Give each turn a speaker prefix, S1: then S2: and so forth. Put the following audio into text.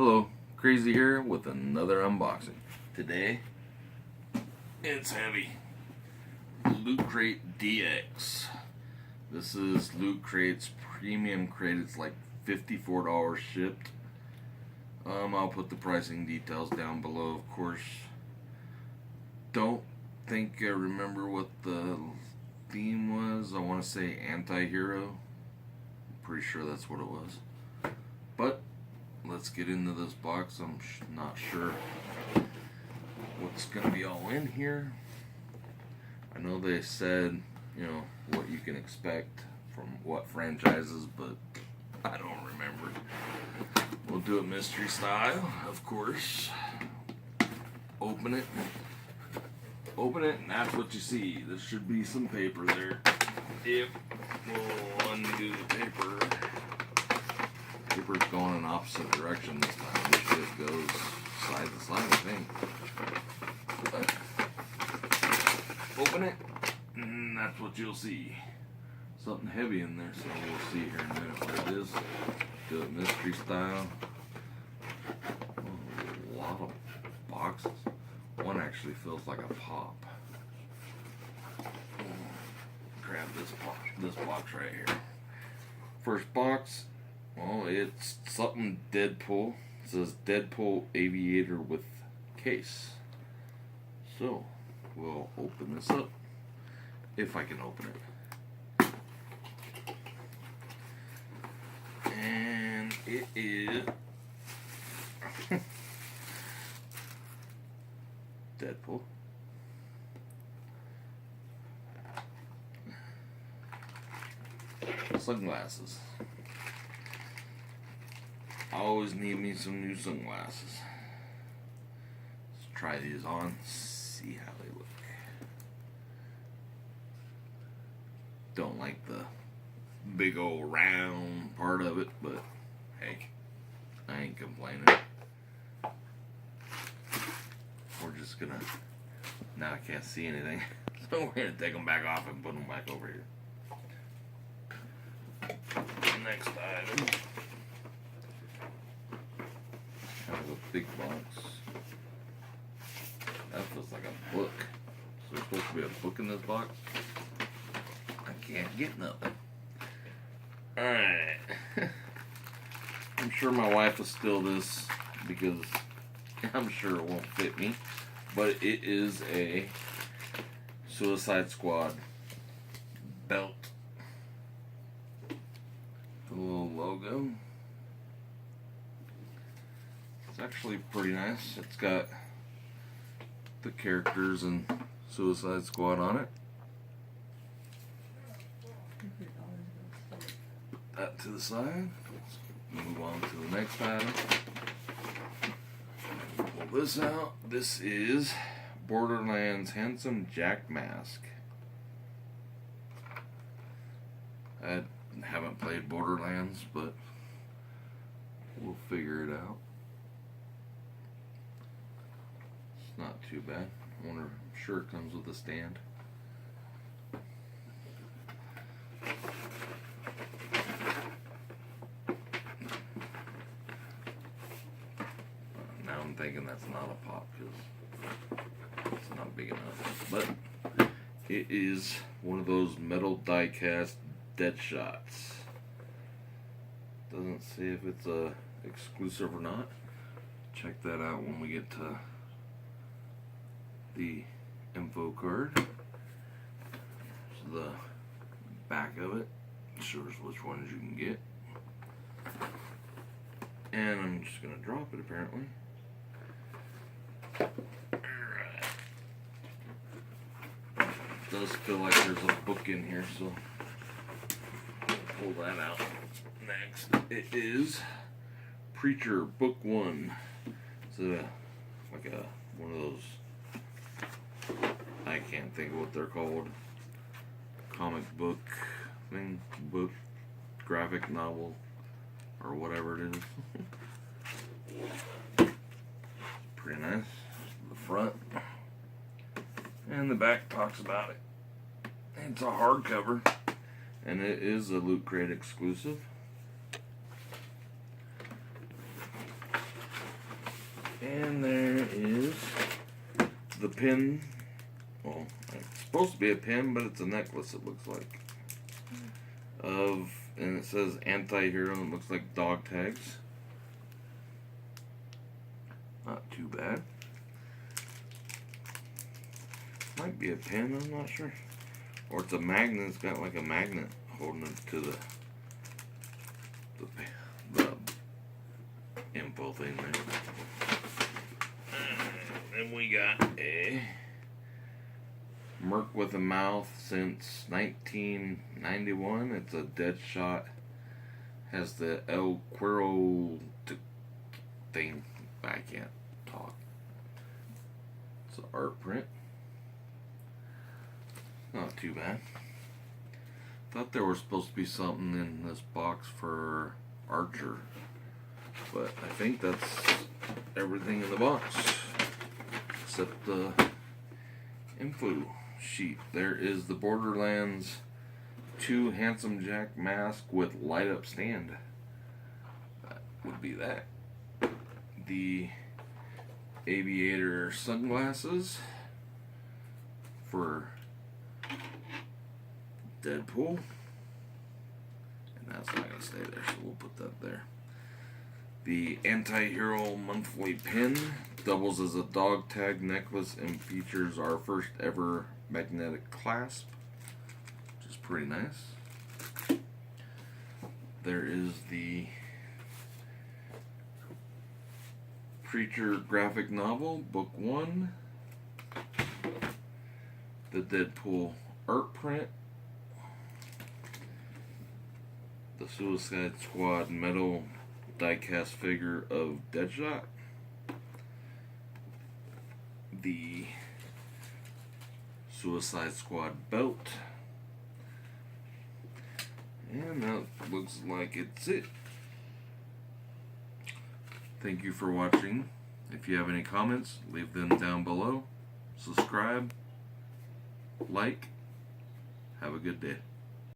S1: Hello, Crazy here with another unboxing. Today, it's heavy. Loot Crate DX. This is Loot Crate's premium crate. It's like $54 shipped. I'll put the pricing details down below, of course. Don't think I remember what the theme was. I want to say anti-hero. Pretty sure that's what it was. But let's get into this box. I'm not sure what's gonna be all in here. I know they said, you know, what you can expect from what franchises, but I don't remember. We'll do it mystery style, of course. Open it, and that's what you see. There should be some paper there. Yep. We'll undo the paper. Paper's going in opposite direction this time. This shit goes side to side, I think. But open it, and that's what you'll see. Something heavy in there, so we'll see here in a minute what it is. Do it mystery style. A lot of boxes. One actually feels like a pop. Grab this box right here. First box. Well, it's something Deadpool. It says Deadpool Aviator with case. So, we'll open this up. If I can open it. And it is Deadpool. Sunglasses. I always need me some new sunglasses. Let's try these on, see how they look. Don't like the big old round part of it, but hey, I ain't complaining. We're just gonna, now I can't see anything, so we're gonna take them back off and put them back over here. Next item. Kind of a big box. That feels like a book. So there's supposed to be a book in this box. I can't get nothing. Alright. I'm sure my wife will steal this because I'm sure it won't fit me. But it is a Suicide Squad belt. A little logo. It's actually pretty nice. It's got the characters and Suicide Squad on it. Put that to the side. Let's move on to the next item. Pull this out. This is Borderlands Handsome Jack Mask. I haven't played Borderlands, but we'll figure it out. It's not too bad. I'm sure it comes with a stand. Now I'm thinking that's not a pop because it's not big enough. But it is one of those metal die-cast Deadshots. Doesn't say if it's a exclusive or not. Check that out when we get to the info card. So the back of it shows which ones you can get. And I'm just gonna drop it apparently. Alright. It does feel like there's a book in here, so pull that out. Next, it is Preacher Book 1. It's like one of those, I can't think of what they're called, comic book thing, book, graphic novel, or whatever it is. Pretty nice. The front and the back talks about it. It's a hardcover. And it is a Loot Crate exclusive. And there is the pin. Well, it's supposed to be a pin, but it's a necklace, it looks like. And it says anti-hero, and it looks like dog tags. Not too bad. Might be a pin, I'm not sure. Or it's a magnet, it's got like a magnet holding it to the info thing there. Then we got a Merc with a mouth since 1991. It's a Deadshot. Has the El Cuero thing. I can't talk. It's an art print. Not too bad. Thought there was supposed to be something in this box for Archer, but I think that's everything in the box except the info sheet. There is the Borderlands 2 Handsome Jack mask with light up stand. That would be that. The aviator sunglasses for Deadpool. And that's not going to stay there, so we'll put that there. The anti-hero monthly pin doubles as a dog tag necklace and features our first ever magnetic clasp, which is pretty nice. There is the Preacher graphic novel, book 1. The Deadpool art print. The Suicide Squad metal die-cast figure of Deadshot. The Suicide Squad belt. And that looks like it's it. Thank you for watching. If you have any comments, leave them down below. Subscribe. Like. Have a good day.